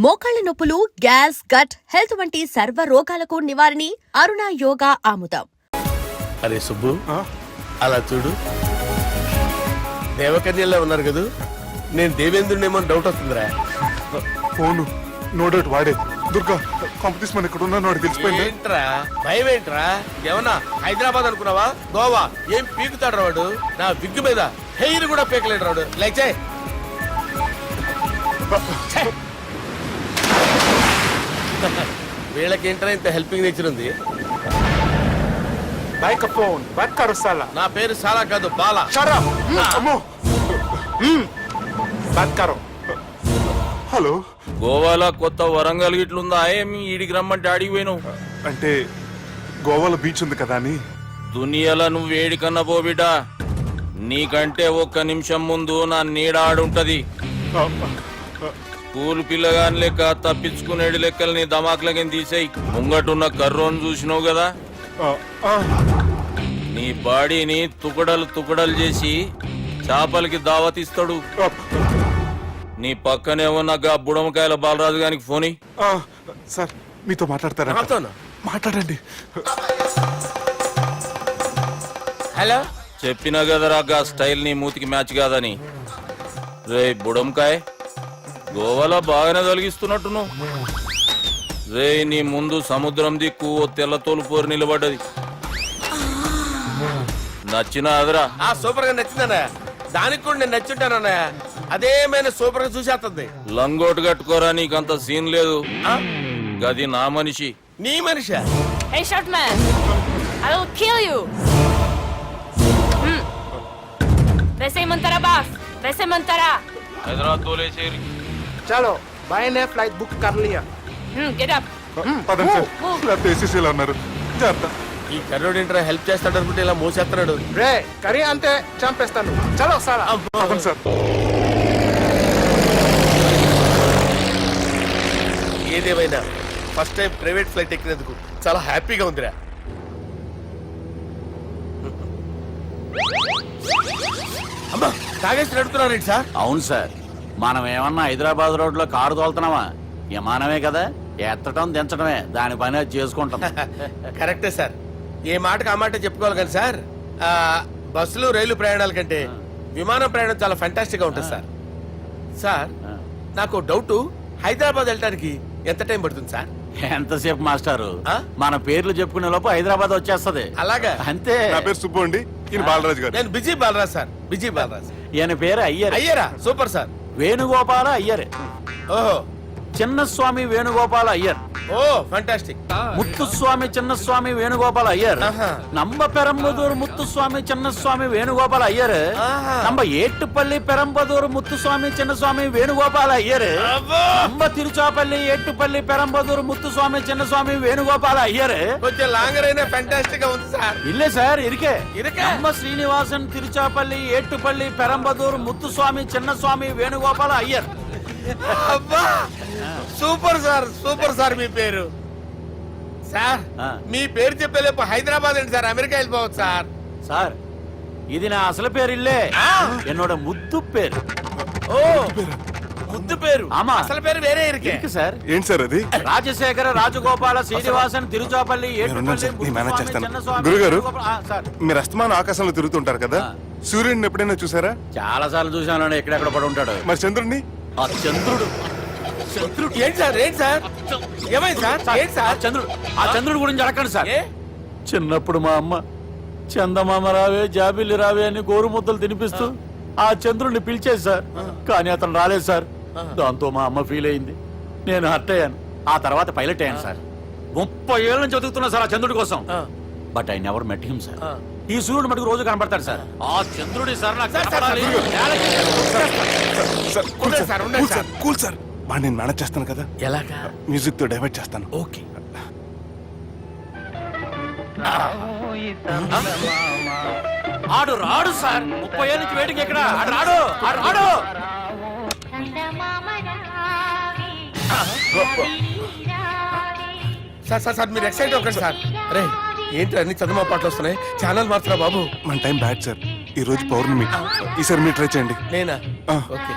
మోకాళ్ల నొప్పులు, gas, gut health వంటి సర్వ రోగాలకు నివారణి అరుణ యోగా ఆముదం. అరే సుబ్బు, అలా చూడు, దేవకన్యల్లో ఉన్నారు కదూ. నేను దేవేంద్రునేమో డౌట్ వస్తుందిరా. ఫోను నో డౌట్ వాడే. దుర్గా కాంపిటీషన్ మన ఇక్కడ ఉన్నాను వాడు తెలిసిపోయింది. ఏంట్రా భయం ఏంట్రా? ఏమన్నా హైదరాబాద్ అనుకున్నావా? గోవా ఏం పీకుతాడు వాడు. నా విగ్గు మీద హెయిర్ కూడా పీకలేడు రాడు. లైక్ వీళ్ళకేంట్రా ఇంత హెల్పింగ్ నేచర్ ఉంది. బైక్ ఫోన్ బైక్ కరో సాలా. నా పేరు సాలా కాదు, బాలా. షరా అమ్మో బైక్ కరో. హలో, గోవాలో కొత్త వరంగల్ గిట్లుందా? ఏమి ఈడికి రమ్మంటే అడిగి పోయినావు? అంటే గోవాలో బీచ్ ఉంది కదా అని. దునియాలో నువ్వు వేడికన్నా పో బిడ్డ. నీకంటే ఒక్క నిమిషం ముందు నా నీడ ఆడుంటది. స్కూల్ పిల్లగాని లెక్క తప్పించుకునేడు లెక్కలు నీ దమాకులకి తీసేయి. ముంగటున్న కర్రోని చూసినావు కదా, నీ బాడీని తుకడలు తుకడలు చేసి చేపలకి దావతిస్తాడు. నీ పక్కనే ఉన్న బుడమకాయల బాలరాజు గారికి ఫోన్. సార్ మీతో మాట్లాడతారా? మాట్లాడండి. హలో, చెప్పినా కదరా గా స్టైల్ నీ మూతికి మ్యాచ్ కాదని. రే బుడంకాయ్, గోవాలో బాగానే తొలగిస్తున్నట్టు నువ్వు. రే నీ ముందు సముద్రం దిక్కు ఓ తెల్ల తోలుపోరు నిలబడ్డది. నచ్చినా అదరా? సూపర్ గా నచ్చిందన్నా. దానికి కూడా నేను నచ్చుంటానన్నా. అదేమైనా సూపర్ గా చూసేస్తుంది. లంగోటు కట్టుకోరా, నీకంత సీన్ లేదు. గది నా మనిషి. నీ Manisha? Hey, short man! I will kill you! वैसे ही मंतरा बास, वैसे मंतरा. హైదరాబాద్ తోలేసేరి. चलो भाई ने फ्लाइट बुक कर लिया. Get up. పదండి సార్, లేకపోతే ఏసీసీలో ఉన్నారు. జాగ్రత్త. ఈ కర్రోడు ఏంట్రా హెల్ప్ చేస్తాడు అనుకుంటే ఇలా మోసేస్తున్నాడు. రే కరీ అంతే చంపేస్తాను. చలో సాలా. పదండి సార్. ఏదేమైనా ఫస్ట్ టైం ప్రైవేట్ ఫ్లైట్ ఎక్కినందుకు చాలా హ్యాపీగా ఉందిరా. అమ్మా, తాగేసి నడుపుతున్నారేంటి సార్? అవును సార్, మనం ఏమన్నా హైదరాబాద్ రోడ్ లో కారు తోలుతున్నామా? విమానమే కదా, ఎత్తడం దించడమే దాని పని అది చేసుకుంటాం. కరెక్టే సార్. ఏ మాటకు ఆ మాట చెప్పుకోవాలి కానీ సార్, బస్సులు రైలు ప్రయాణాల కంటే విమానం ప్రయాణం చాలా ఫెంటాస్టిక్ గా ఉంటుంది సార్. సార్ నాకు డౌట్, హైదరాబాద్ వెళ్ళడానికి ఎంత టైం పడుతుంది సార్? ఎంతసేపు మాస్టారు, మన పేర్లు చెప్పుకునే లోపు హైదరాబాద్ వచ్చేస్తది. అలాగా? అంతే. నా పేరు సుబ్బు అండి, ఈయన బాలరాజు గారు. నేను busy Balaraj sir. Busy Balaraj. ఈయన పేరు అయ్యర్. అయ్యరా? Super sir. వేణుగోపాల అయ్యర్. ఓహో, చిన్నస్వామి వేణుగోపాల అయ్యర్. Oh fantastic. ముత్తుస్వామి చిన్నస్వామి వేణుగోపాల అయ్యర్. நம்ம பெரம்பதூர் முத்துசுவாமி சின்னசுவாமி வேணுகோபால ஐயர். நம்ம ஏட்டுப்பள்ளி பெரம்பதூர் முத்துசுவாமி சின்னசுவாமி வேணுகோபால ஐயர். நம்ம తిరుచాపల్లి ఏట్టుపల్లి పెరంబదూర్ ముత్తుస్వామి చిన్నస్వామి వేణుగోపాల అయ్యర్. కొంచెం లాంగర్ అయినా ఫంటాస్టిక్ గా ఉంది సార్. ఇల్లే సార్ ఇరికే. நம்ம శ్రీనివాసన్ తిరుచాపల్లి ఏట్టుపల్లి పెరంబదూర్ ముత్తుస్వామి చిన్నస్వామి వేణుగోపాల అయ్యర్. అబ్బా, సూపర్ సార్, సూపర్ సార్. మీ పేరు సార్, మీ పేరు చెప్పేలేపు హైదరాబాద్ అండి సార్, అమెరికా వెళ్ళిపోవచ్చు సార్. సార్ ఇది నా అసలు పేరు ఇల్లే, என்னோட ముద్దు పేరు. ఓ ముద్దు పేరు? ఆమా, అసలు పేరు వేరే ఇరికే సార్. ఏంటి సార్ అది? రాజశేఖర రాజగోపాల శ్రీనివాసన్ తిరుచాపల్లి గురుగారు, మీరు అస్తమానం ఆకాశంలో తిరుగుతుంటారు కదా, సూర్యుడిని ఎప్పుడైనా చూసారా? చాలా సార్లు చూసాను, ఎక్కడెక్కడ పడి ఉంటాడు. మరి చంద్రుడిని? ఆ చంద్రుడు. ఏంటి సార్? ఏంటి సార్? ఏమైంది సార్? ఏంటి సార్? చంద్రుడు. ఆ చంద్రుడు గురించి అడగండి సార్. చిన్నప్పుడు మా అమ్మ చందమామ రావే జాబిల్లి రావే అని గోరు ముద్దలు తినిపిస్తూ ఆ చంద్రుడిని పిలిచేది సార్. కానీ అతను రాలేదు సార్. దాంతో మా అమ్మ ఫీల్ అయింది, నేను హర్ట్ అయ్యాను. ఆ తర్వాత పైలట్ అయ్యాను సార్. 30 ఏళ్ళ నుంచి చదువుతున్నా సార్ ఆ చంద్రుడి కోసం. But I never met him sir. ఈ సూర్యుడు మటుకు రోజు కనబడతాడు సార్. ఆ చంద్రుడి సార్ నాకు కూల్ సార్. బాగా నేను మేనేజ్ చేస్తాను కదా. ఎలాగా? మ్యూజిక్ తో డైవర్ట్ చేస్తాను. ఓకే. ఆడు రాడు సార్. 30 ఏళ్ళ నుంచి వేటికి ఎక్కడ ఆడు రాడు. ఆడు రాడు. సార్ సార్ సార్ మీరు ఎక్సైట్ అవ్వకండి సార్. అరే ఏంటి అన్ని చదువు పాటలు వస్తున్నాయి, ఛానల్ మాత్రం బాబు. మన టైం బ్యాడ్ సార్, ఈ రోజు పౌర్ణమి. ఈసారి మీరు ట్రై చేయండి. నేనా? ఆ. ఓకే.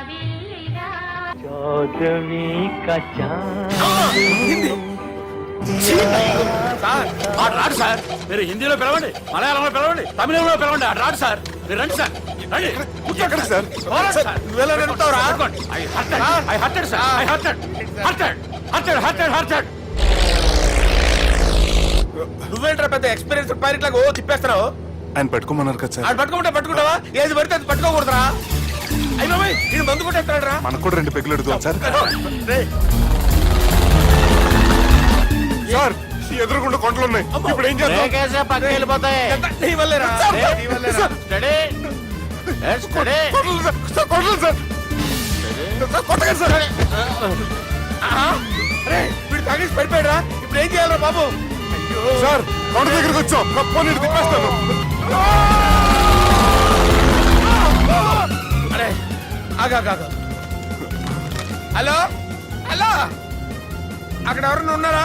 సార్ ఆడు రాడు సార్. మీరు హిందీలో పిలవండి, మలయాళంలో పిలవండి, తమిళంలో పిలవండి, ఆడు రాడు సార్. మీరు రండి సార్, రండి. ఎక్కడ సార్? పోరాడు సార్. నువ్వెలా నిలుపుతావురా? పట్టుకోండి. I hurted, sir. I hurted. నువ్వేంట్రా పెద్ద ఎక్స్పీరియన్స్ పైరెట్ లాగా ఓ తిప్పేస్తున్నావు? ఆయన పెట్టుకోమన్నారు కదా సార్. ఆడు పట్టుకుంటే పట్టుకుంటావా? ఏది పడితే అది పట్టుకోకూడదురా? అయ్యి బాబాయ్ నేను మందు కొట్టేస్తున్నాడు రా. మనకు కూడా 2 పెగ్గులు ఎడుతాం సార్. సార్ ఎదురుకుండా కొండలు ఉన్నాయి, ఇప్పుడు ఏం చేద్దాం? పక్కకి వెళ్ళిపోతాయి. నీ వల్లేరా? నీ వల్లేరా? Steady. Yes, steady. Kondalu sir, sir, Kondalu sir. Sir, కొట్టకండి సార్. అరే వీడు తాగేసి పడిపోయాడు రా. ఇప్పుడు ఏం చేయాలరా బాబు? అయ్యో సార్ కొండ దగ్గరికి వచ్చాం, పోనీ ఇటు తిప్పేస్తాను. అరే ఆగా హలో హలో, అక్కడ ఎవరన్నా ఉన్నారా?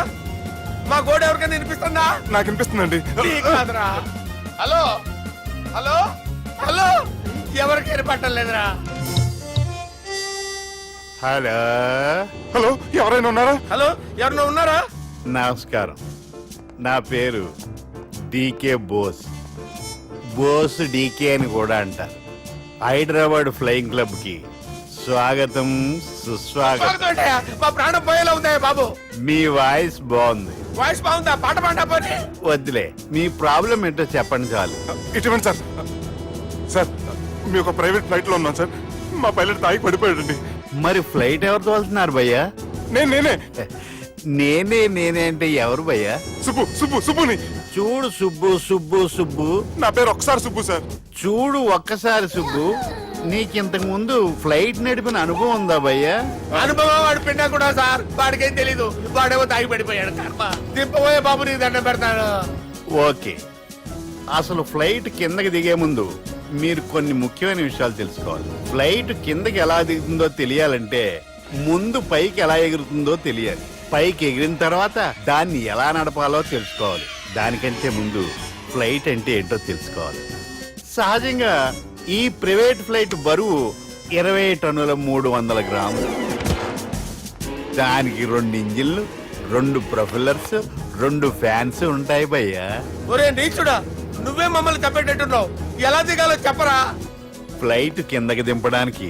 మా గోడ ఎవరికైనా వినిపిస్తుందా? నాకు వినిపిస్తుందండి. నీకు కాదురా. హలో హలో హలో, ఎవరికైనా పట్టలేదురా. హలో హలో ఎవరైనా ఉన్నారా? హలో ఎవరన్నా ఉన్నారా? నమస్కారం, నా పేరు డీకే బోస్. బోస్ డీకే అని కూడా అంటారు. హైదరాబాద్ ఫ్లయింగ్ క్లబ్ కి స్వాగతం సుస్వాగతం. బాగుందయ్యా, మా ప్రాణం పోయేలా ఉందా బాబు? మీ వాయిస్ బాగుంది. వాయిస్ బాగుందా? పాట పాడా పోనీ. వద్దులే, మీ ప్రాబ్లం ఏంటో చెప్పండి చాలు. ఇటువంటి సార్, సార్ మీ ఒక ప్రైవేట్ ఫ్లైట్ లో ఉన్నాం సార్. మా పైలట్ తాగి పడిపోయాడండి. మరి ఫ్లైట్ ఎవరు తోలుతున్నారు భయ్యా? నేనే నేనే అంటే ఎవరు భయ్యా? సుబ్బుని. చూడు సుబ్బు, నా పేరు ఒకసారి సుబ్బు సార్. చూడు ఒక్కసారి సుబ్బు, నీకింతకు ముందు ఫ్లైట్ నడిపిన అనుభవం ఉందా భయ్యా? అనుభవం వాడు పిండా కూడా సార్, వాడికేం తెలీదు. వాడేమో తాగి పడిపోయాడు. కర్మ దింపబోయే బాబు నీకు దండం పెడతాడు. ఓకే, అసలు ఫ్లైట్ కిందకి దిగే ముందు మీరు కొన్ని ముఖ్యమైన విషయాలు తెలుసుకోవాలి. ఫ్లైట్ కిందకి ఎలా దిగుతుందో తెలియాలంటే ముందు పైకి ఎలా ఎగురుతుందో తెలియాలి. పైకి ఎగిరిన తర్వాత దాన్ని ఎలా నడపాలో తెలుసుకోవాలి. దానికంటే ముందు ఫ్లైట్ అంటే ఏంటో తెలుసుకోవాలి. సహజంగా ఈ ప్రైవేట్ ఫ్లైట్ బరువు 20 టన్నుల 300 గ్రాములు. దానికి 2 ఇంజిన్లు, 2 ప్రొఫెల్లర్స్, 2 ఫ్యాన్స్ ఉంటాయి భయ్యా. ఒరే నీచుడా, నువ్వే మమ్మల్ని తప్పేటట్టున్నావు. ఎలా దిగాలో చెప్పరా? ఫ్లైట్ కిందకి దింపడానికి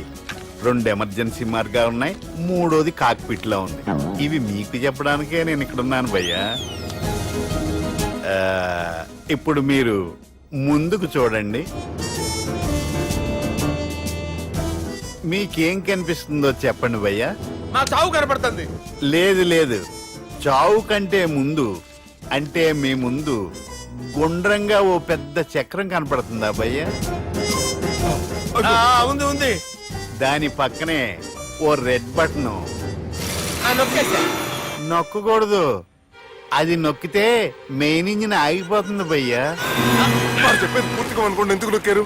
2 ఎమర్జెన్సీ మార్గాలు ఉన్నాయి, 3వది కాక్పిట్ లో ఉంది. ఇవి మీకు చెప్పడానికే నేను ఇక్కడ ఉన్నాను భయ్యా. ఇప్పుడు మీరు ముందుకు చూడండి. మీకేం కనిపిస్తుందో చెప్పండి భయ్యా. మా చావు కనపడుతుంది. లేదు, చావు కంటే ముందు అంటే మీ ముందు గుండ్రంగా ఓ పెద్ద చక్రం కనపడుతుందా భయ్యా? ఉంది. దాని పక్కనే ఓ రెడ్ బటన్. నొక్కేసా. నొక్కకూడదు, అది నొక్కితే మెయిన్ ఇంజిన్ ఆగిపోతుంది భయ్యా. వారు చెప్పేది పూర్తిగా అనుకోండి, ఎందుకు నొక్కారు?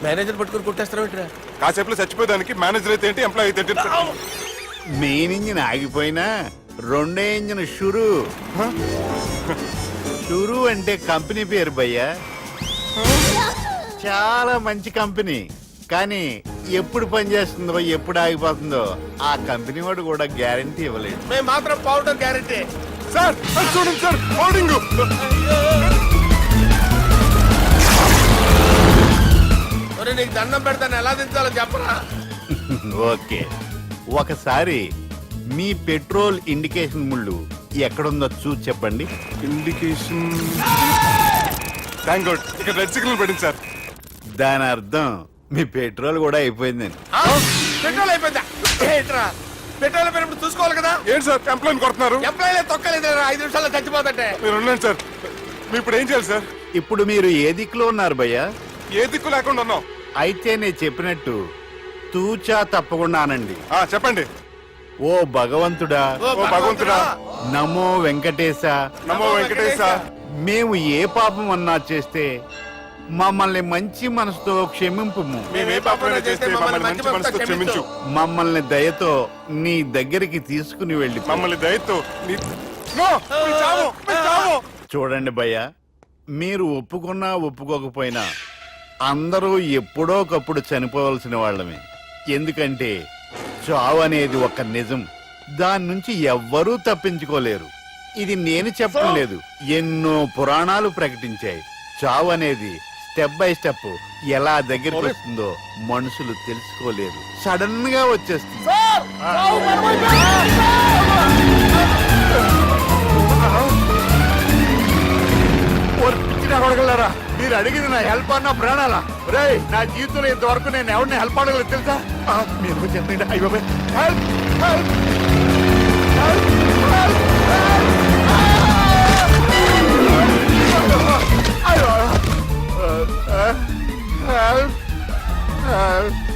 మేనేజర్ పట్టుకుని కొట్టేస్తారా ఏంట్రా? కాసేపులో చచ్చిపోయేదానికి మేనేజర్ అయితే ఏంటి, ఎంప్లాయ్ అయితే ఏంటి? మెయిన్ ఇంజిన్ ఆగిపోయినా 2వ ఇంజిన్ షురు అంటే కంపెనీ పేరు భయ్యా. చాలా మంచి కంపెనీ, కానీ ఎప్పుడు పనిచేస్తుందో ఎప్పుడు ఆగిపోతుందో ఆ కంపెనీ వాడు కూడా గ్యారంటీ ఇవ్వలేదు. మేము మాత్రం పౌడర్ గ్యారెంటీ. సార్ అది చూడండి సార్, హోర్డింగ్. ఒరే నీకు దండం పెడతాను, ఎలా దించాలో చెప్పరా? ఓకే, ఒకసారి మీ పెట్రోల్ ఇండికేషన్ ముళ్ళు ఎక్కడుందో చూసి చెప్పండి. ఇండికేషన్. థ్యాంక్ గాడ్, ఇక్కడ రెడ్ సిగ్నల్ పడింది సార్. దాని అర్థం మీ పెట్రోల్ కూడా అయిపోయిందండి. పెట్రోల్ అయిపోయిందా? ఏంట్రా పెట్రోల్ అయిపోయినప్పుడు చూసుకోవాలి కదా. ఏంటి సార్ ఎంప్లాయ్ కొడుతున్నారు? ఎంప్లాయీలే తొక్కలేదు, 5 నిమిషాల్లో చచ్చిపోతుంటే. మీరు ఉండండి సార్, మీరు ఇప్పుడు ఏం చేయాలి సార్? ఇప్పుడు మీరు ఏ దిక్కులో ఉన్నారు భయ్యా? ఏ దిక్కు లేకుండా ఉన్నాం. అయితే నేను చెప్పినట్టు తూచా తప్పకుండా అనండి. చెప్పండి. ఓ భగవంతుడా, ఓ భగవంతుడా, నమో వెంకటేశ, నమో వెంకటేశ. మేము ఏ పాపం అన్నా చేస్తే మమ్మల్ని మంచి మనసుతో క్షమింపు. మేము ఏ పాపమైనా చేస్తే మమ్మల్ని మంచి మనసుతో క్షమించు. మమ్మల్ని దయతో నీ దగ్గరికి తీసుకుని వెళ్ళి మమ్మల్ని దయతో చూడండి భయ్య, మీరు ఒప్పుకున్నా ఒప్పుకోకపోయినా అందరూ ఎప్పుడో ఒకప్పుడు చనిపోవలసిన వాళ్ళమే. ఎందుకంటే చావు అనేది ఒక నిజం, దాని నుంచి ఎవ్వరూ తప్పించుకోలేరు. ఇది నేను చెప్పడం లేదు, ఎన్నో పురాణాలు ప్రకటించాయి. చావు అనేది స్టెప్ బై స్టెప్ ఎలా దగ్గరికి వస్తుందో మనుషులు తెలుసుకోలేరు, సడన్ గా వచ్చేస్తుంది. అడగలరా, మీరు అడిగింది నా హెల్ప్ అన్న ప్రాణాలా? రే, నా జీవితంలో ఇంతవరకు నేను ఎవరిని హెల్ప్ అడగలేదు తెలుసా? మీరు చెప్పండి. అయ్యో హెల్ప్ హెల్ప్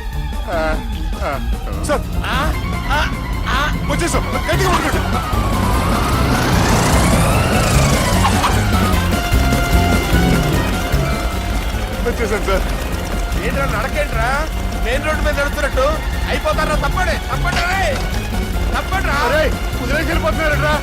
సార్ వచ్చేసాం, గట్టిగా పట్టుకోండి. వచ్చేసాను సార్. ఏంట్రా నడకేంట్రా, మెయిన్ రోడ్డు మీద నడుస్తున్నట్టు అయిపోతారా? తప్పండి తప్పండి రే, తప్పండి రా. కుదిరేసి వెళ్ళిపోతున్నారట్రా.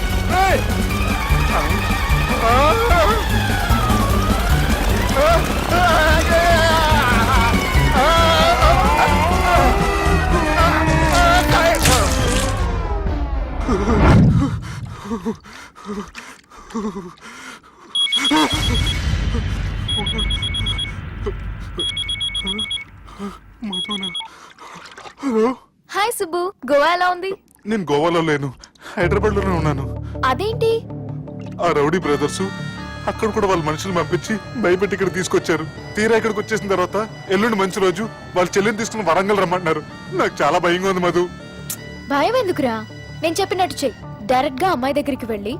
హాయ్ సుబ్బు, గోవా ఎలా ఉంది? నేను గోవాలో లేను, హైదరాబాద్ లోనే ఉన్నాను. అదేంటి? ఆ రౌడీ బ్రదర్స్ అక్కడ కూడా వాళ్ళ మనుషులు పంపించి భయపెట్టి ఇక్కడ తీసుకొచ్చారు. తీరా ఇక్కడికి వచ్చేసిన తర్వాత ఎల్లుండి మంచి రోజు వాళ్ళ చెల్లిని తీసుకుని వరంగల్ రమ్మంటున్నారు. నాకు చాలా భయంగా ఉంది మధు. భయం ఎందుకురా, నేను చెప్పినట్టు చెయ్యి. డైరెక్ట్ గా అమ్మాయి దగ్గరికి వెళ్ళి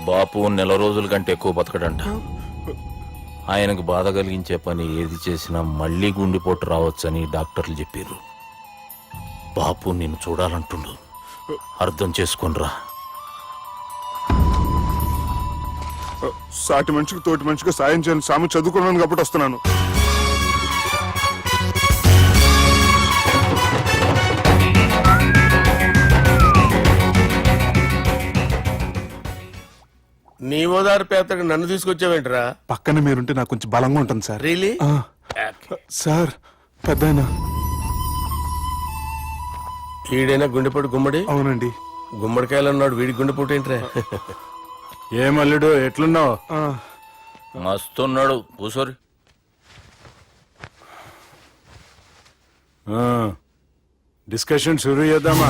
బాపు నెల రోజుల కంటే ఎక్కువ బతకడంట. ఆయనకు బాధ కలిగించే పని ఏది చేసినా మళ్ళీ గుండెపోటు రావచ్చని డాక్టర్లు చెప్పారు. బాపు నిన్ను చూడాలంటుండు, అర్థం చేసుకునిరా. సాటి మనిషికి తోటి మనిషికి సాయం చేయని సామె చదువుకున్నాను కాబట్టి వస్తున్నాను. నీ ఓదారు పేదకు నన్ను తీసుకొచ్చావేంట్రా? పక్కన మీరుంటే నాకు కొంచెం బలంగా ఉంటుంది సార్. రియలీ? సార్ పెద్దయినా. ఈడైనా గుండెపోటు గుమ్మడి? అవునండి. గుమ్మడికాయలు ఉన్నాడు, వీడి గుండెపోటు ఏంట్రా? ఏమల్లుడు ఎట్లున్నావు? మస్తున్నాడు, కూసోరి. డిస్కషన్ షురూ చేద్దామా?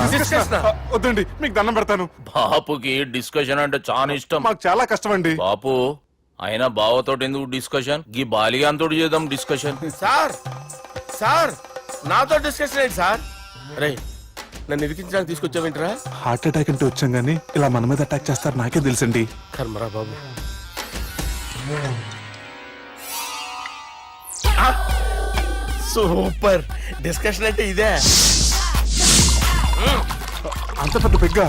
వద్దండి, మీకు దండం పెడతాను. బాపుకి డిస్కషన్ అంటే చాలా ఇష్టం. మాకు చాలా కష్టం అండి. బాపు అయినా బావతోటి ఎందుకు డిస్కషన్? గీ బాలిగాంతోటి చేద్దాం డిస్కషన్. సార్ సార్ నాతో డిస్కషన్ ఏంటి సార్? రే, నన్ను ఇరికించడానికి తీసుకొచ్చావేంట్రా? హార్ట్ అటాక్ అంటే వచ్చాం గానీ ఇలా మన మీద అటాక్ చేస్తారు నాకే తెలుసండి. కర్మరా బాబు. సూపర్ డిస్కషన్ అంటే ఇదే. అంత పెద్ద పెగ్గా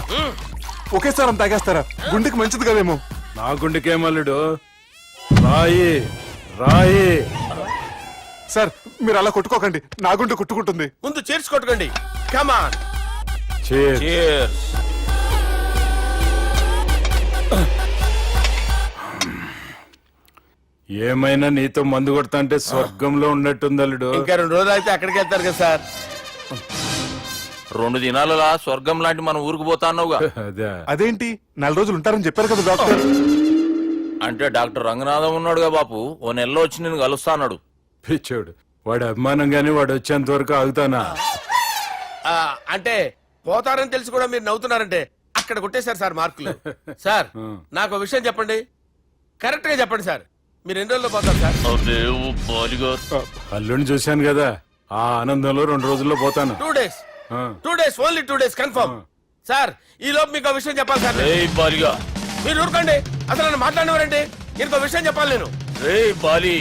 ఒకేసారి అంత తాగేస్తారా? గుండెకి మంచిది కదేమో. నా గుండెకేమల్లుడు, రాయి రాయి. సార్ మీరు అలా కొట్టుకోకండి, నా గుండె కొట్టుకుంటుంది. ముందు చేర్చి కొట్టుకోండి. కమాన్. Cheers. ఏమైనా నీతో మందు కొడతా అంటే స్వర్గంలో ఉన్నట్టుంది అల్లుడు. ఇంకా 2 రోజులు అయితే అక్కడికి వెళ్తారు కదా సార్. 2 దినాలలా స్వర్గం లాంటి మన ఊరికి పోతా అన్నావుగా. అదే అదేంటి 4 రోజులు ఉంటారని చెప్పారు కదా డాక్టర్. అంటే డాక్టర్ రంగనాథం ఉన్నాడుగా బాపు, ఓ నెలలో వచ్చి నేను కలుస్తా అన్నాడు. పిచ్చోడు, వాడు అభిమానం గాని వాడు వచ్చేంత వరకు ఆగుతానా? అంటే పోతారని తెలిసి కూడా మీరు నవ్వుతున్నారంటే అక్కడ కొట్టేశారు సార్ మార్కులు. సార్ నాకు ఒక విషయం చెప్పండి, కరెక్ట్ గా చెప్పండి సార్. మీరు ఎన్ని రోజుల్లో పోతారు సార్? అల్లుడిని చూశాను కదా, ఆ ఆనందంలో 2 రోజుల్లో పోతాను. 2 days. 2 days, only 2 days confirm. Sir ఈ లోపు మీకు విషయం చెప్పాలి సార్. బాలిగా మీరు ఊరుకోండి, అసలు నన్ను మాట్లాడినవారండి. నేను ఒక విషయం చెప్పాలి నేను. బాలి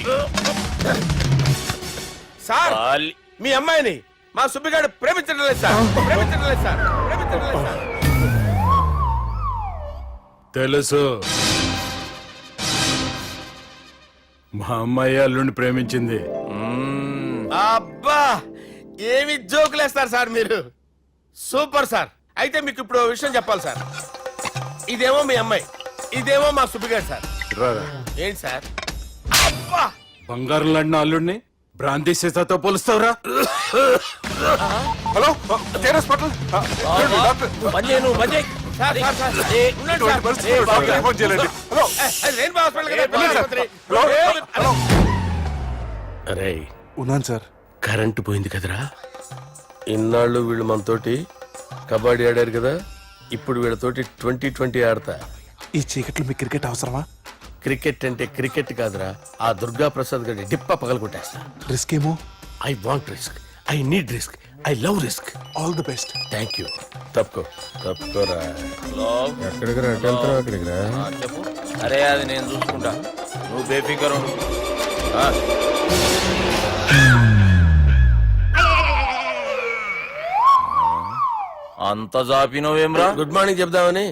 సార్ బాలి మీ అమ్మాయిని మా సుబ్బిగాడు ప్రేమించడం లేదు సార్. ప్రేమించడం లేదు సార్. ప్రేమించడం లేదు సార్. తెలుసు, మా అమ్మాయి అల్లుడిని ప్రేమించింది. అబ్బా ఏమి జోకులేస్తారు సార్ మీరు. Super sir. అయితే మీకు ఇప్పుడు ఓ విషయం చెప్పాలి సార్. ఇదేమో మీ అమ్మాయి, ఇదేమో మా సుబ్బిగాడు సార్. రారా. ఏంటి సార్? అబ్బా బంగారం లాంటి అల్లుడిని బ్రాంతి సీతాతో పోలుస్తావురా? హలో కేర్ హాస్పిటల్ డాక్టర్ పని చేయి నువ్వు, పని చేయి. సార్ సార్ సార్ ఉండండి ఇటువంటి సార్. పరిస్థితుల్లో డాక్టర్కి ఫోన్ చేయాలండి. హలో అది రెయిన్బో హాస్పిటల్ కదా, వెళ్ళండి సార్. ఆసుపత్రి. హలో అరే ఉన్నాను సార్. కరెంటు పోయింది కదరా. ఇన్నాళ్ళు వీళ్ళు మనతోటి కబడ్డీ ఆడారు కదా, ఇప్పుడు వీళ్ళతోటి 2020 ఆడతా. ఈ చీకట్లో మీకు క్రికెట్ అవసరమా? క్రికెట్ అంటే క్రికెట్ కాదురా, ఆ దుర్గా ప్రసాద్ గారి డిప్ప పగల కొట్టేస్తా. రిస్క్ ఏమో. I want risk, I need risk, I love risk. All the best. Thank you. తప్పుకోరా. హలో? ఎక్కడికి రా, వెళ్తున్నావు అక్కడికి రా. చెప్పు. అరే అది నేను చూసుకుంటా, నువ్వు బేఫికర్ ఉండు. ఆ. అంత జాపినవేమ్రా? గుడ్ మార్నింగ్ చెప్దామని.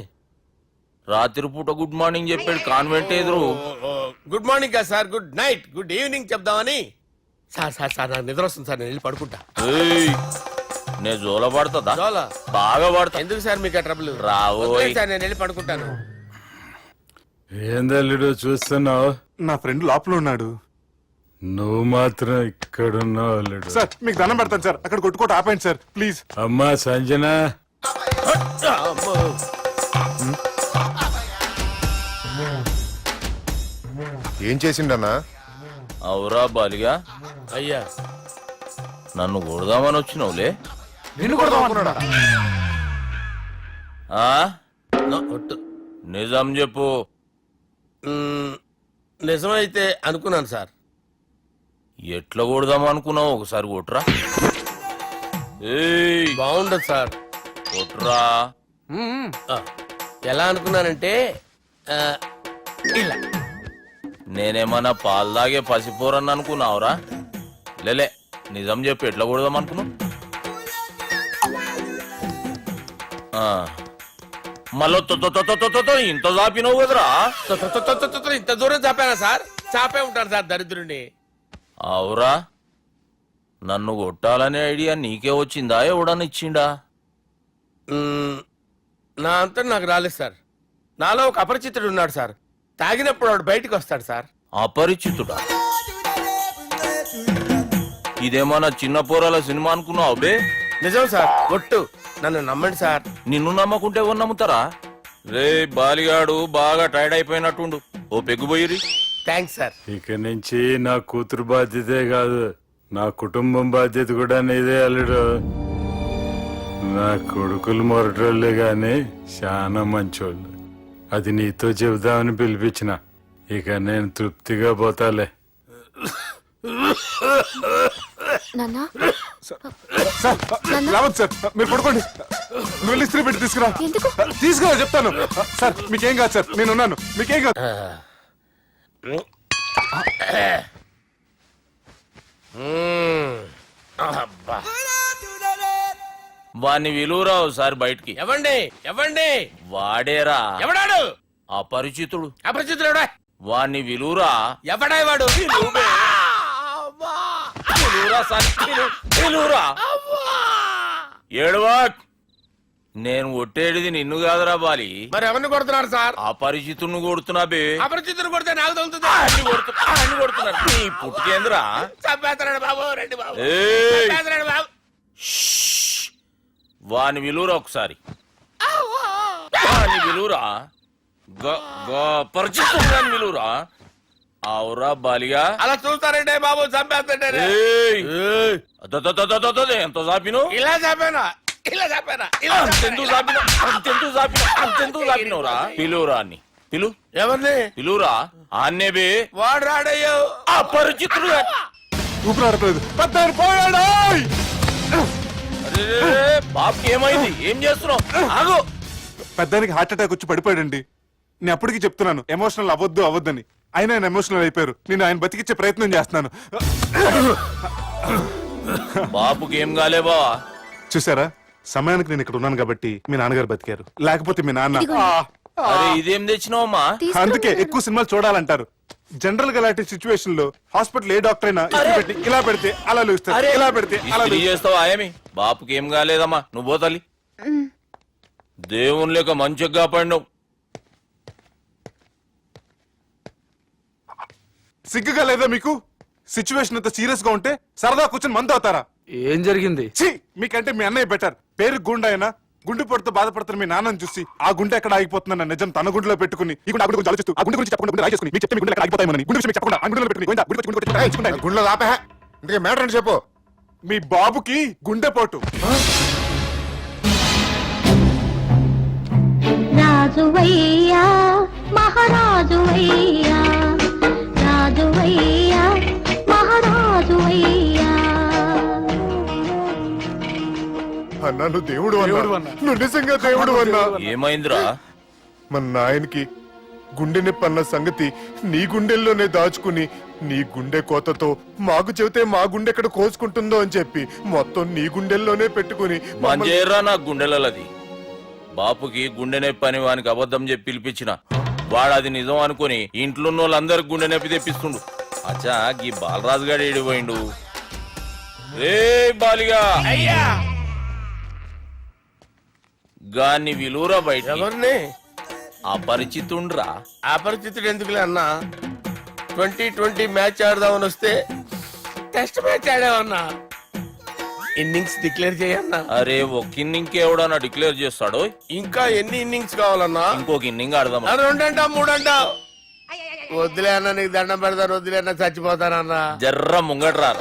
రాత్రి పూట గుడ్ మార్నింగ్ చెప్పాడు కాన్వెంట్ ఎదురు. గుడ్ మార్నింగ్ కాదు sir, good night, good evening చెప్దామని. సార్ సార్ సార్ నాకు నిద్ర వస్తుంది సార్, నేను వెళ్ళి పడుకుంటా. ఏయ్, నే జోల పడుతుందా? జోల? బాగా పడతా. ఎందుకు సార్ మీకు ఆ ట్రబుల్? రావోయ్. వదిలేయ్ సార్, నేను వెళ్ళి పడుకుంటాను. ఏందల్లుడు చూస్తున్నావు? నా ఫ్రెండ్ లోపల ఉన్నాడు. నువ్వు మాత్రం ఇక్కడున్నావు అల్లుడు. సార్ మీకు దండం పెడతాను సార్, అక్కడ కొట్టుకోట ఆపండి సార్ ప్లీజ్. అమ్మా సంజన, అమ్మో. ఏం చేసిండన్నా? అవురా బాలిగా, అయ్యా నన్ను కొడదామని వచ్చినావులే. నిన్ను కొడదామనుకున్నాడా? ఆ? ఒట్టు. నిజం చెప్పు. నిజమైతే అనుకున్నాను సార్. ఎట్లా కొడదాం అనుకున్నావు? ఒకసారి కొట్రా. ఏయ్, బాగుండదు సార్. కొట్రా. ఆ, ఎలా అనుకున్నానంటే ఆ, ఇలా. నేనేమన్నా పాలు తాగే పసిపోరని అనుకున్నావురా? లేలే, నిజం చెప్పు, ఎట్లా కొడదాం అనుకున్నావు? మళ్ళీ ఇంత చాపినావు కదరా? ఇంత దూరం చాపానా సార్? చాపే ఉంటాను సార్ దరిద్రుడిని. అవురా, నన్ను కొట్టాలనే ఐడియా నీకే వచ్చిందా? ఎవడన్నా ఇచ్చిండా? నా అంతా నాకు రాలేదు సార్. నాలో ఒక అపరిచితుడు ఉన్నాడు సార్. తాగినప్పుడు వాడు బయటకు వస్తాడు సార్. అపరిచితుడా? ఇదేమన్నా చిన్న పోరాల సినిమా అనుకున్నావు బే? నిజం సార్, ఒట్టు. నన్ను నమ్మండి సార్. నిన్ను నమ్మకుంటే ఎవరు నమ్ముతారా? రే బాలిగాడు బాగా టైర్డ్ అయిపోయినట్టుండు, ఓ పెగ్గుబోయిరి. Thanks sir. ఇక నుంచి నా కూతురు బాధ్యతే కాదు, నా కుటుంబం బాధ్యత కూడా నీదే అల్లుడు. నా కొడుకులు మొరటోళ్ళే గాని చాలా మంచోళ్ళు. అది నీతో చెబుదామని పిలిపించిన. ఇక నేను తృప్తిగా పోతాలే. నాన్నా సార్ లేవద్దు సార్, మీరు పడుకోండి. నువ్వు వెళ్ళి ఇస్త్రీ పెట్టి తీసుకురా. ఎందుకు? తీసుకురా చెప్తాను. సార్ మీకేం కాదు సార్, నేను ఉన్నాను, మీకేం కాదు. అబ్బా. వాణ్ణి విలువరా ఒకసారి బయటికి. ఎవండి ఎవండి? వాడేరా ఎవడాడు? అపరిచితుడు. అపరిచితుడు ఎవడా? వాణ్ణి విలువరా. ఎవడా వాడు? విలువరా సార్, విలువరా. ఏడవా, నేను ఒట్టేడిది నిన్ను కాదురా బాలి, మరి ఎవరిని కొడుతున్నారు సార్? అపరిచితుడిని కొడుతున్నా బే. అపరిచితుడు కొడితే నాకు తగులుతుంది. అన్ని కొడుతున్నారు. నీ పుట్టుకేంద్రా? చంపేస్తున్నాడు బాబు, రండి బాబు. ఏయ్, చంపేస్తున్నాడు బాబు. వాని విలువరా ఒకసారి. వాని విలువరా. పరిచితుడు విలువరా. అవురా బాలిగా. అలా చూస్తారంటే బాబు, చంపేస్తాడు. ఏయ్, ఎంత చాపిను? ఇలా చంపానా? ఇలా చంపానా? ఇలా అంతెందుకు చాపిన? అంతెందుకు చాపిన? అంతెందుకు చాపినవురా? పిలువురా అన్ని. పిలు, ఎవరిని? పిలువురా. ఆన్నే బే. వాడు రాడయ్యో. అపరిచితుడు. ఊపిరాడట్లేదు. పెద్ద ఆయన పోయాడు. బాబుకి ఏమైంది? ఏం చేస్తున్నావు? ఆగు. పెద్దానికి హార్ట్ అటాక్ వచ్చి పడిపోయాడండి. నేను అప్పటికి చెప్తున్నాను ఎమోషనల్ అవ్వద్దని. ఆయన ఎమోషనల్ అయిపోయారు. నేను ఆయన బతికిచ్చే ప్రయత్నం చేస్తున్నాను. బాబుకి ఏం కాలే బావా? చూసారా, సమయానికి నేను ఇక్కడ ఉన్నాను కాబట్టి మీ నాన్నగారు బతికారు. లేకపోతే మీ నాన్న అరే ఇదేం తెచ్చినావమ్మా? అందుకే ఎక్కువ సినిమాలు చూడాలంటారు. జనరల్ గా అలాంటి సిచ్యువేషన్ లో హాస్పిటల్ ఏ డాక్టర్ అయినా ఇస్త్రీ పెట్టి ఇలా పెడితే అలా లూస్తారు, ఇలా పెడితే అలా ఇస్త్రీ చేస్తావా ఏమి? బాపుకి ఏం కాలేదమ్మా, నువ్వు పోతల్లి. దేవుని లేక మంచిగా కాపాడినావు. సిగ్గుగా లేదా మీకు? సిచ్యువేషన్ అంత సీరియస్ గా ఉంటే సరదా కూర్చొని మందు అవుతారా? ఏం జరిగింది? ఛీ, మీకంటే మీ అన్నయ్య బెటర్. పేరు గుండె అయినా గుండెపోటుతో బాధపడుతున్న మీ నాన్నని చూసి ఆ గుండె ఎక్కడ ఆగిపోతుందన్న నిజం తన గుండెలో పెట్టుకుని ఈ గుండె ఆ గుండె గురించి ఆలోచిస్తూ ఆ గుండె గురించి చెప్పకుండా గుండె రాజేసుకుని మీకు చెప్తే మీ గుండె ఎక్కడ ఆగిపోతాయని గుండె విషయం మీకు చెప్పకుండా ఆ గుండెలో పెట్టుకుని గోవిందా, గుండె గురించి గుండె గురించి రాయించుకుంటాను. గుండెలో ఆపే ఇంకే మ్యాటర్ అని చెప్పు. మీ బాబుకి గుండెపోటు. రాజువయ్యా మహారాజువయ్యా, రాజువయ్యా మహారాజువయ్యా. అన్నా నువ్వు దేవుడు అన్నా, నువ్వు నిజంగా దేవుడు అన్నా. ఏమైందిరా? మన నాయనకి గుండె నొప్పి అన్న సంగతి నీ గుండెల్లోనే దాచుకుని నీ గుండె కోతతో మాకు చెబితే మా గుండె ఎక్కడ కోసుకుంటుందో అని చెప్పి మొత్తం నీ గుండెల్లోనే పెట్టుకుని మంజేరా నా గుండెలది. బాపుకి గుండె నొప్పి అని వానికి అబద్ధం చెప్పి పిలిపించిన వాడు అది నిజం అనుకుని ఇంట్లో వాళ్ళందరికి గుండె నొప్పి తెప్పిస్తుండు. అచ్చా గీ బాలరాజు గారు ఏడిపోయిండు. రే బాలిగా అయ్యా గాన్ని విలువరా బయట. ఎవరిని? అపరిచితుండ్రా. అపరిచితుడు ఎందుకులే అన్నా, 2020 మ్యాచ్ ఆడదామని వస్తే టెస్ట్ మ్యాచ్ ఆడామన్నా. ఇన్నింగ్స్ డిక్లేర్ చేయన్నా. అరే ఒక ఇన్నింగ్ ఎవడన్నా డిక్లేర్ చేస్తాడు? ఇంకా ఎన్ని ఇన్నింగ్స్ కావాలన్నా? ఇంకొక ఇన్నింగ్ ఆడదాం. 2 అంటావు 3 అంటావు. వద్దులే అన్న, నీకు దండం పెడతాను. వద్దులే అన్న, చచ్చిపోతానన్నా. జర్ర ముంగట్రా.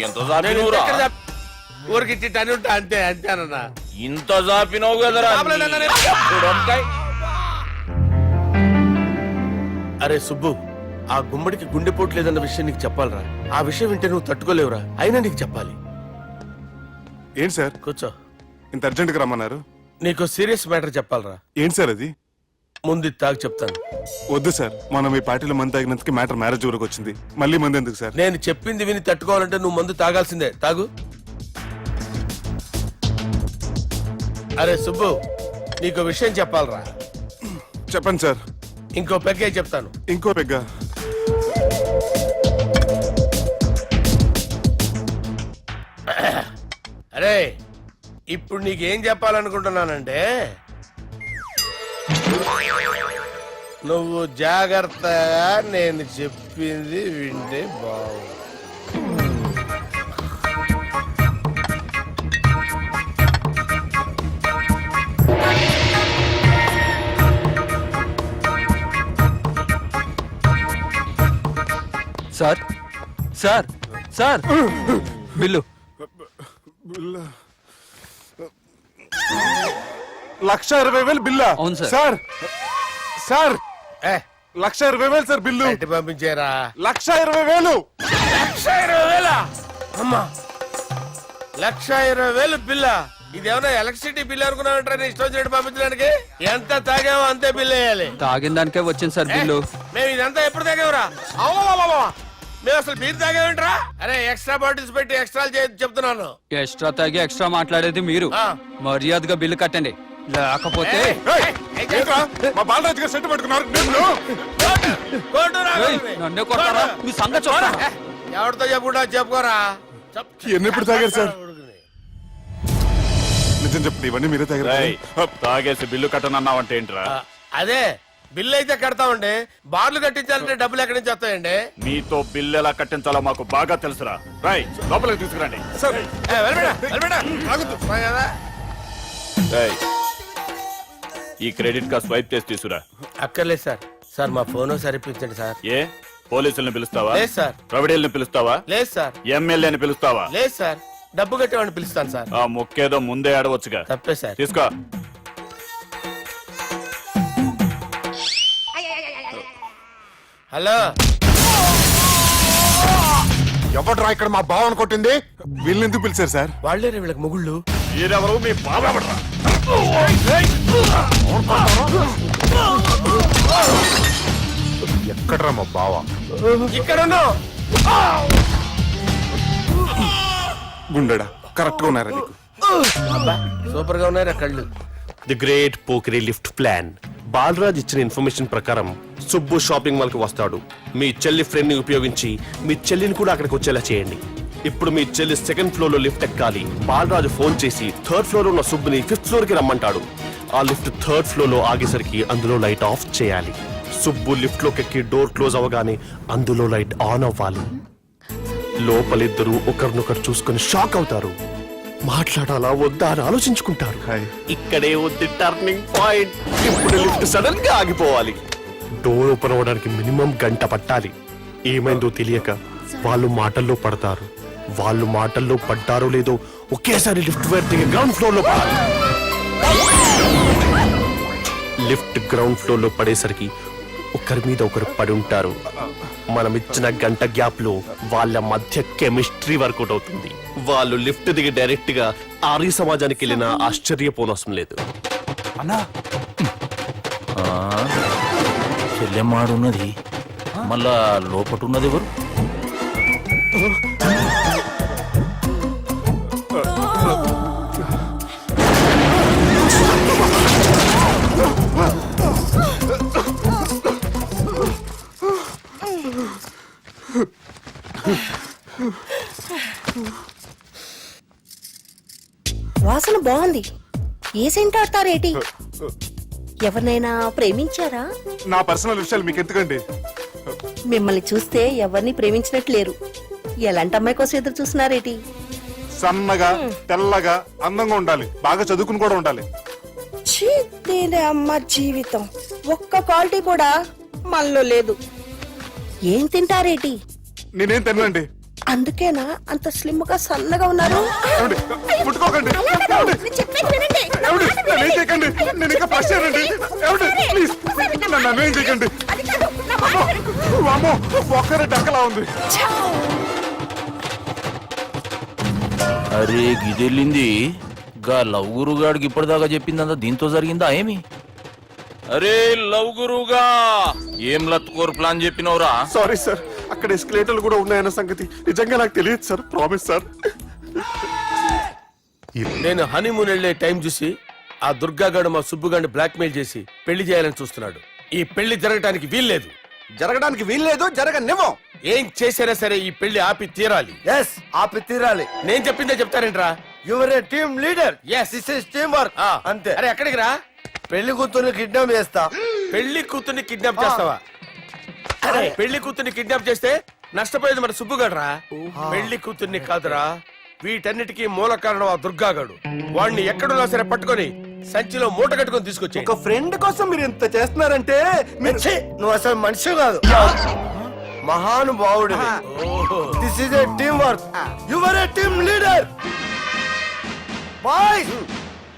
ఎంత జాపినవురా? ఊరికి టని ఉంటా అంతే అంతేనన్నా. ఇంత జాపినవు కదరా. అరే సుబ్బు, ఆ గుమ్మడికి గుండెపోటు లేదన్న విషయం నీకు చెప్పాలరా. ఆ విషయం వింటే నువ్వు తట్టుకోలేవురా. అయినా నీకు చెప్పాలి. ఏంటి సార్ కూర్చో. ఇంత అర్జెంట్ గా రమ్మన్నారు? నీకు సీరియస్ మ్యాటర్ చెప్పాలరా. ఏంటి సార్ అది? ముందు ఇది తాగు చెప్తాను. వద్దు సార్, మనం ఈ పార్టీలో మంది తాగినందుకు మ్యాటర్ మ్యారేజ్ వరకు వచ్చింది. మళ్ళీ మంది ఎందుకు సార్? నేను చెప్పింది విని తట్టుకోవాలంటే నువ్వు మందు తాగాల్సిందే. తాగు. అరే సుబ్బు, నీకు విషయం చెప్పాలరా. చెప్పండి సార్. ఇంకో పెగ్గే చెప్తాను. ఇంకో పెగ్గా? అరే ఇప్పుడు నీకేం చెప్పాలనుకుంటున్నానంటే, నువ్వు జాగ్రత్తగా నేను చెప్పింది వింటే బాగుంది. Sir sir sir bill. 1,20,000 బిల్లా? అవును సార్. సార్ సార్ ఏ 1,20,000 సార్ బిల్లు. బయట పంపించేరా. 1,20,000. 1,20,000 అమ్మా, 1,20,000 బిల్లా? ఇదేమన్నా ఎలక్ట్రిసిటీ బిల్ అనుకున్నామంటారా? నీ ఇష్టం వచ్చినట్టు పంపించడానికి. ఎంత తాగామో అంతే బిల్ వేయాలి. తాగిన దానికే వచ్చింది సార్ బిల్లు. మేము ఇదంతా ఎప్పుడు తాగావురా? మేము అసలు బీర్ తాగామేంట్రా? అరే ఎక్స్ట్రా బాటిల్స్ పెట్టి ఎక్స్ట్రా చెప్తున్నాను. ఎక్స్ట్రా తాగి ఎక్స్ట్రా మాట్లాడేది మీరు. ఆ. మర్యాదగా బిల్లు కట్టండి, లేకపోతే ఏంట్రా? మా బాలరాజు గారు సెట్ పట్టుకున్నారు. నన్నే కొడతారా? మీ సంగతి చూస్తాను. ఎవరితో చెప్పుకుంటా చెప్పుకోరా. ఎన్నెప్పుడు తాగారు సార్? నిజం చెప్పండి, ఇవన్నీ మీరే తాగారు? తాగేసి బిల్లు కట్టనన్నావంటే ఏంట్రా? అదే బిల్లు అయితే కడతామండి. బార్లు కట్టించాలంటే డబ్బులు ఎక్కడి నుంచి వస్తాయండి? మీతో బిల్లు ఎలా కట్టించాలో మాకు బాగా తెలుసురా. రై లోపలికి తీసుకురండి. సార్ కదా. రేయ్, ఈ క్రెడిట్ కార్డ్ స్వైప్ చేసి తీసుకురా. అక్కర్లేదు సార్. సార్ మా ఫోన్ సరిపించండి సార్. ఏ పోలీసుల్ని పిలుస్తావా? లేదు సార్. ప్రొవిడీల్ని పిలుస్తావా? లేదు సార్. ఎమ్మెల్యేని పిలుస్తావా? లేదు సార్. డబ్బు కట్టేవాడిని పిలుస్తాను సార్. ఆ ముక్కేదో ముందే ఆడవచ్చుగా. తప్పే సార్. తీసుకో. హలో, ఎవడ్రా ఇక్కడ మా బావని కొట్టింది? వీళ్ళని ఎందుకు పిలిచారు సార్? వాళ్ళేరే వీళ్ళకి మొగుళ్ళు. మీరెవరు? మీ బాబా. ఎక్కడ్రా మా బావ? ఇక్కడ ఉన్నావు. గుండెడా కరెక్ట్ గా ఉన్నారా నీకు? సూపర్ గా ఉన్నాయి కళ్ళు. ది గ్రేట్ పోకిరి లిఫ్ట్ ప్లాన్. బాలరాజ్ ఇచ్చిన ఇన్ఫర్మేషన్ ప్రకారం సుబ్బు షాపింగ్ మాల్ కి వస్తాడు. మీ చెల్లి ఫ్రెండ్ ని ఉపయోగించి మీ చెల్లిని కూడా అక్కడికి వచ్చేలా చేయండి. ఇప్పుడు మీ చెల్లి 2nd ఫ్లోర్ లో లిఫ్ట్ ఎక్కాలి. బాలరాజు ఫోన్ చేసి 3rd ఫ్లోర్ లో ఉన్న సుబ్బుని 5th ఫ్లోర్ కి రమ్మంటాడు. ఆ లిఫ్ట్ 3rd ఫ్లోర్ లో ఆగేసరికి అందులో లైట్ ఆఫ్ చేయాలి. సుబ్బు లిఫ్ట్ లోకి ఎక్కి డోర్ క్లోజ్ అవ్వగానే అందులో లైట్ ఆన్ అవ్వాలి. లోపలిద్దరూ ఒకరినొకరు చూసుకొని షాక్ అవుతారు. మాట్లాడాలా వద్దా అని ఆలోచించుకుంటారు. ఇక్కడే ఉంది టర్నింగ్ పాయింట్. ఇప్పుడు లిఫ్ట్ సడన్ గా ఆగిపోవాలి. డోర్ ఓపెన్ అవ్వడానికి మినిమం గంట పట్టాలి. ఏమైందో తెలియక వాళ్ళు మాటల్లో పడతారు. వాళ్ళు మాటల్లో పడ్డారో లేదో ఒకేసారి లిఫ్ట్ దిగి గ్రౌండ్ ఫ్లోర్ లో పడాలి. లిఫ్ట్ గ్రౌండ్ ఫ్లోర్ లో పడేసరికి ఒకరి మీద ఒకరు పడి ఉంటారు. మనం ఇచ్చిన గంట గ్యాప్ లో వాళ్ళ మధ్య కెమిస్ట్రీ వర్కౌట్ అవుతుంది. వాళ్ళు లిఫ్ట్ దిగి డైరెక్ట్ గా ఆర్య సమాజానికి వెళ్ళిన ఆశ్చర్యపోనవసరం లేదు. అన్నా చెల్లెమ్మాడున్నది మళ్ళా లోపటున్నది ఎవరు? వాసన బాగుంది. ఏ సెంట్ ఆడతారేటి? ఎవరినైనా ప్రేమించారా? నా పర్సనల్ విషయాలు మీకు ఎందుకండి? మిమ్మల్ని చూస్తే ఎవరిని ప్రేమించినట్లేరు. ఎలాంటి అమ్మాయి కోసం ఎదురు చూస్తున్నారేటి? సన్నగా తెల్లగా అందంగా ఉండాలి. బాగా చదువుకుని కూడా ఉండాలి. అమ్మ జీవితం ఒక్క క్వాలిటీ కూడా మనలో లేదు. ఏం తింటారేటి? నేనేం తినండి. అందుకేనా అంత స్లిమ్ గా సన్నగా ఉన్నారు? ముట్టుకోకండి. నన్నేం చేయకండి. నేను ఇంకా ఫస్ట్ చేయనండి. ప్లీజ్ నన్నేం చేయకండి. అమ్మో ఒక్కరే డక్కలా ఉంది. అరే గిదెళ్ళింది గా లవ్ గురుగాడికి ఇప్పటిదాకా చెప్పిందంతా దీంతో జరిగిందా ఏమి? అరే లవ్ గురుగా ఏం లత్కోర్ ప్లాన్ చెప్పినవురా? సారీ సార్, అక్కడ ఎస్కలేటర్లు కూడా ఉన్నాయన్న సంగతి నిజంగా నాకు తెలియదు సార్. Promise sir. నేను హనీమూన్ వెళ్లే టైం చూసి ఆ దుర్గాగాడు మా సుబ్బుగాడిని బ్లాక్మెయిల్ చేసి పెళ్లి చేయాలని చూస్తున్నాడు. ఈ పెళ్లి జరగటానికి వీల్లేదు. జరగడానికి వీల్లేదు, జరగనివ్వం. ఏం చేసినా సరే ఈ పెళ్లి ఆపి తీరాలి. ఎస్, ఆపి తీరాలి. నేను చెప్పిందే చెప్తారేంట్రా? Your A team leader. Yes. This is team work. అంతే. అరే ఎక్కడికి రా? పెళ్లి కూతుర్ని కిడ్నాప్ చేస్తా. పెళ్లి కూతుర్ని కిడ్నాప్ చేస్తావా? అరే పెళ్లి కూతుర్ని కిడ్నాప్ చేస్తే నష్టపోయేది మన సుబ్బుగాడురా. పెళ్లి కూతుర్ని కాదురా, వీటన్నిటికీ మూల కారణం ఆ దుర్గాగాడు. వాడిని ఎక్కడున్నా సరే పట్టుకొని సంచిలో మూట కట్టుకొని తీసుకొచ్చి. ఒక ఫ్రెండ్ కోసం మీరు ఇంత చేస్తున్నారంటే నువ్వు అసలు మనిషి కాదు, మహానుభావుడు. This is a team work. Your A team leader. Boys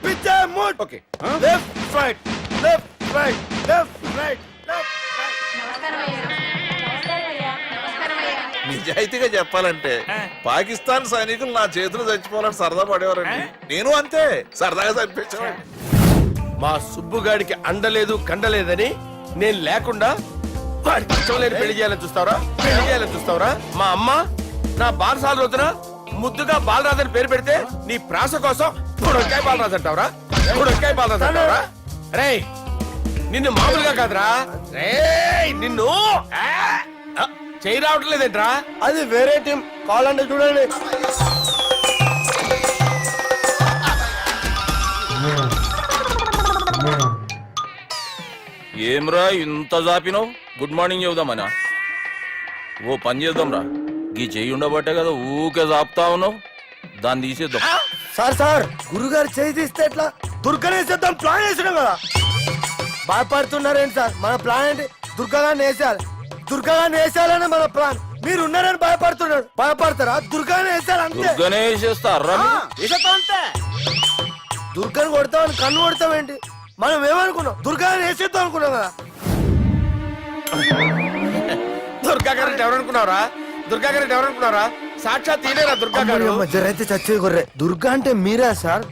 pitch mood. Okay left right left right left right left నిజాయితీగా చెప్పాలంటే పాకిస్తాన్ సైనికులు నా చేతులు చచ్చిపోవాలని సరదా పడేవారండి. నేను అంతే సరదాగా చంపించేవాడిని. మా సుబ్బుగాడికి అండలేదు కండలేదని నేను లేకుండా వాడికి ఇష్టం లేని పెళ్లి చేయాలని చూస్తావరా? పెళ్లి చేయాలని చూస్తావరా? మా అమ్మ నా బారసాల రోజున ముద్దుగా బాలరాజు పేరు పెడితే నీ ప్రాస కోసం బుడొక్కాయ బాలరాజు అంటావరా? బుడొక్కాయ బాలరాజు అంటావరా? రే నిన్ను మామూలుగా కాదురా, రే నిన్ను చేయి రావట్లేదేంట్రా? అది వేరే టీం. కావాలంటే చూడండి. ఏమ్రా ఇంత జాపినావు? Good morning చెబుదామనా? ఓ పని చేద్దాంరా, గీ చెయ్యి ఉండబట్టే కదా ఊకే జాపుతా ఉన్నావు. దాన్ని తీసేద్దాం. సార్ గురుగారు చేయి తీస్తే ఎట్లా? దుర్గనేసేద్దాం ప్లాన్ వేసినాం కదా. భయపడుతున్నారేంటి సార్? మన ప్లాన్ ఏంటి? దుర్గాగాన్ని వేసేయాలి. దుర్గాగాన్ని వేసేయాలని మన ప్లాన్. మీరు ఉన్నారని భయపడుతున్నాడు. భయపడతారా? దుర్గాని వేసేయాలి అంతే. దుర్గనే వేసేస్తారా? అంతే. దుర్గాని కొడతామని కన్ను కొడతామేంటి? మనం ఏమనుకున్నాం? దుర్గాని వేసేద్దాం అనుకున్నాం కదా. దుర్గా గారు ఎవరనుకున్నారా? దుర్గా గారు ఎవరనుకున్నారా? సాక్షాత్ తీరేరా దుర్గా గారు. జరైతే చచ్చేది గొర్రె. దుర్గా అంటే మీరా సార్?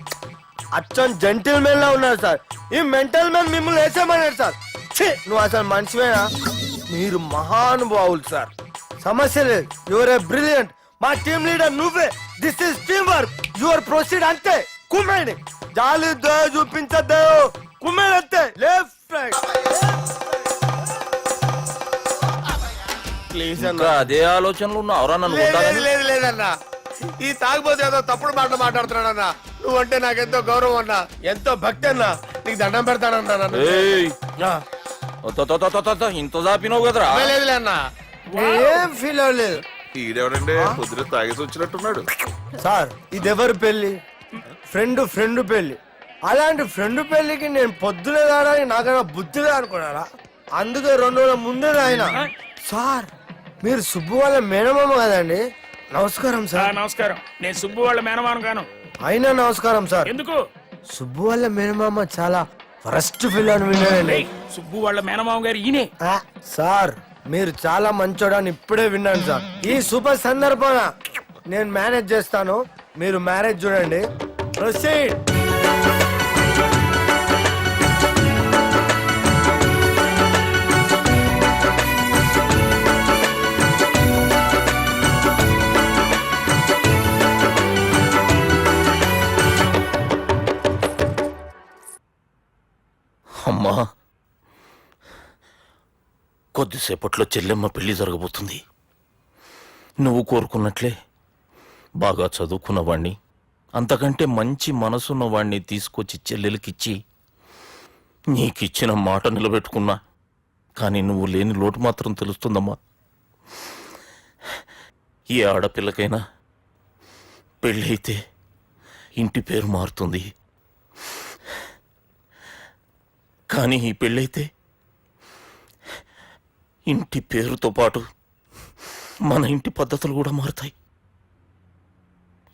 అచ్చం జెంటిల్ మెన్ లా ఉన్నారు సార్. ఈ మెంటల్ మెన్ మిమ్మల్ని వేసేమన్నాడు సార్. నువ్వు అసలు మనిషివేనా? మీరు మహానుభావులు సార్. సమస్య లేదు. Your a brilliant. మా టీమ్ లీడర్ నువ్వే. This is team work. Your proceed అంతే. కుమ్మేని జాలి దయ చూపించద్దు. కుమ్మేని అంతే. Left right. ప్లీజ్ ఇంకా అదే ఆలోచనలు ఉన్నావురా నన్ను కొట్టాలని? లేదన్నా, ఈ తాగుబోతు ఏదో తప్పుడు మాటలు మాట్లాడుతున్నాడన్నా. నువ్వంటే నాకెంతో గౌరవం అన్నా, ఎంతో భక్తి అన్నా. నీకు దండం పెడతానన్నా. ఏయ్, ఇంత దాపినావు కదరా లేదులే అన్న ఏం ఫీల్ అవ్వలేదు ఈడెవడండి పొద్దున తాగేసి వచ్చినట్టున్నాడు. సార్ ఇది ఎవరి పెళ్లి? ఫ్రెండ్ పెళ్లి. అలాంటి ఫ్రెండ్ పెళ్లికి నేను పొద్దునే రావడానికి నాకైనా బుద్ధిగా అనుకున్నారా? అందుకే 2 రోజుల ముందే ఆయన. సార్ మీరు సుబ్బు వాళ్ళ మేనమామ కదండి? నమస్కారం సార్. నమస్కారం. నేను సుబ్బు వాళ్ళ మేనమాను గాను. అయినా నమస్కారం సార్. ఎందుకు? సుబ్బు వాళ్ళ మేనమామ చాలా ఫస్ట్ ఫిల్ అని విన్నానండి. సుబ్బు వాళ్ళ మేనమామ గారు ఈయనే. సార్ మీరు చాలా మంచోడని ఇప్పుడే విన్నాను సార్. ఈ శుభ సందర్భాన నేను మేనేజ్ చేస్తాను, మీరు మ్యారేజ్ చూడండి. ప్రొసీడ్. అమ్మా, కొద్దిసేపట్లో చెల్లెమ్మ పెళ్లి జరగబోతుంది. నువ్వు కోరుకున్నట్లే బాగా చదువుకున్నవాణ్ణి, అంతకంటే మంచి మనసున్నవాణ్ణి తీసుకొచ్చి చెల్లెలకిచ్చి నీకిచ్చిన మాట నిలబెట్టుకున్నా. కానీ నువ్వు లేని లోటు మాత్రం తెలుస్తుందమ్మా. ఏ ఆడపిల్లకైనా పెళ్ళి అయితే ఇంటి పేరు మారుతుంది. కానీ ఈ పెళ్ళైతే ఇంటి పేరుతో పాటు మన ఇంటి పద్ధతులు కూడా మారుతాయి.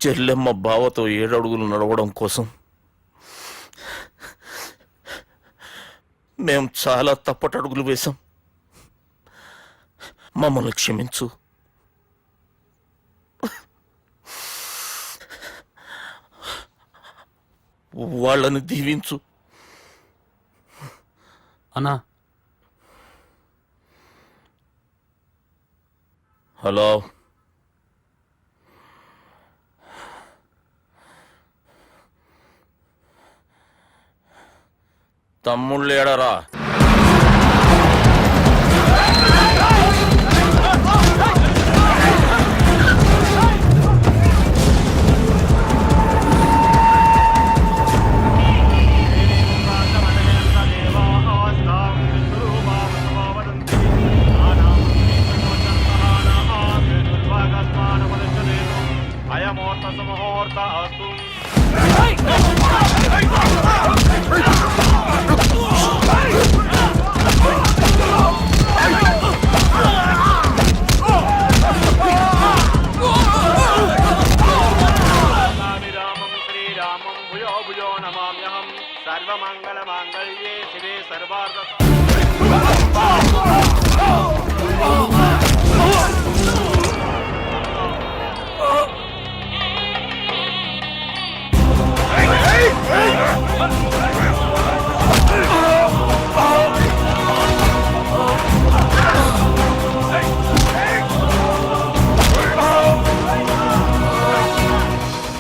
చెల్లెమ్మ బావతో 7 అడుగులు నడవడం కోసం మేం చాలా తప్పటడుగులు వేశాం. మమ్మల్ని క్షమించు. వాళ్ళని దీవించు. అన్నా, హలో, తమ్ముళ్ళు ఏడరా?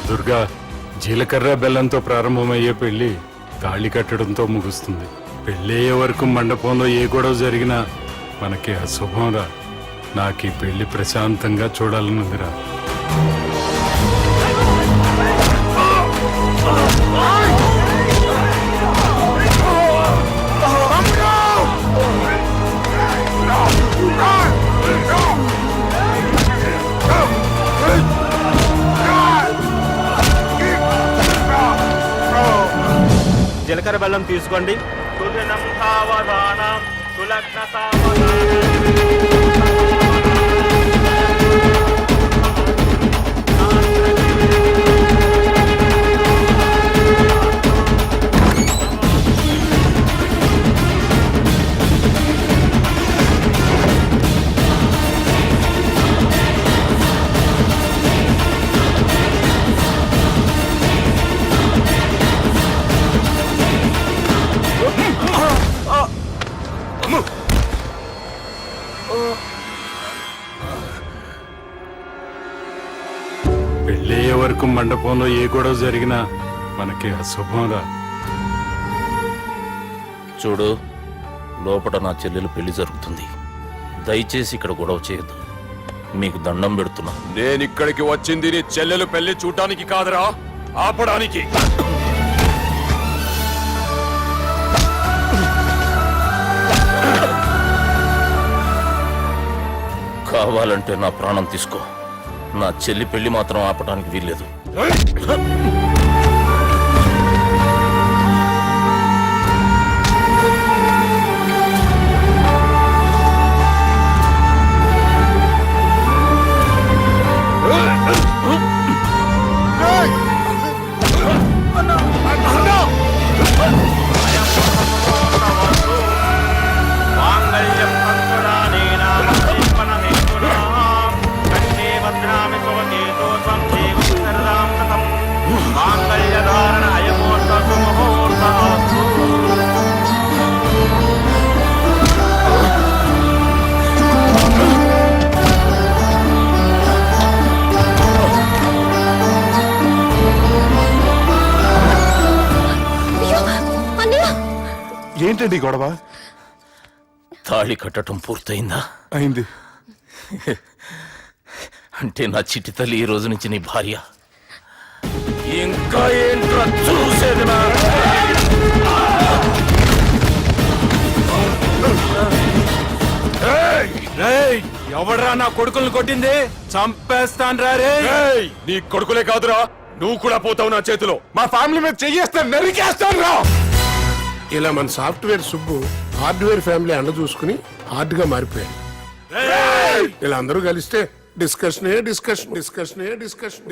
దుర్గా, జీలకర్ర బెల్లంతో ప్రారంభమయ్యే పెళ్లి తాళి కట్టడంతో ముగుస్తుంది. పెళ్ళయ్యే వరకు మండపంలో ఏ గొడవ జరిగినా మనకి అశుభంరా. నాకు ఈ పెళ్లి ప్రశాంతంగా చూడాలనుందిరా. జీలకర్ర బెల్లం తీసుకోండి. పెళ్ళయ్యే వరకు మండపంలో ఏ గొడవ జరిగినా మనకి అశుభంరా. చూడు, లోపల నా చెల్లెలు పెళ్లి జరుగుతుంది. దయచేసి ఇక్కడ గొడవ చేయొద్దు. మీకు దండం పెడుతున్నా. నేను ఇక్కడికి వచ్చింది నీ చెల్లెలు పెళ్లి చూడటానికి కాదురా, ఆపడానికి. కావాలంటే నా ప్రాణం తీసుకో, నా చెల్లి పెళ్లి మాత్రం ఆపడానికి వీల్లేదు. ఏంటండి ఈ గొడవ? తాళి కట్టడం పూర్తయిందా? అయింది. అంటే నా చిట్టి తల్లి ఈ రోజు నుంచి నీ భార్య. ఇంకా ఏంట్రా చూసేది? ఎవడరా నా కొడుకుల్ని కొట్టింది? చంపేస్తాను రా రే. నీ కొడుకులే కాదురా, నువ్వు కూడా పోతావు నా చేతిలో. మా ఫ్యామిలీ మీద చెయ్యేస్తాను, నరికేస్తాను రా. ఇలా మన సాఫ్ట్వేర్ సుబ్బు హార్డ్వేర్ ఫ్యామిలీ అండ చూసుకుని హార్డ్ గా మారిపోయాడు. ఇలా అందరూ కలిస్తే డిస్కషనే డిస్కషన్.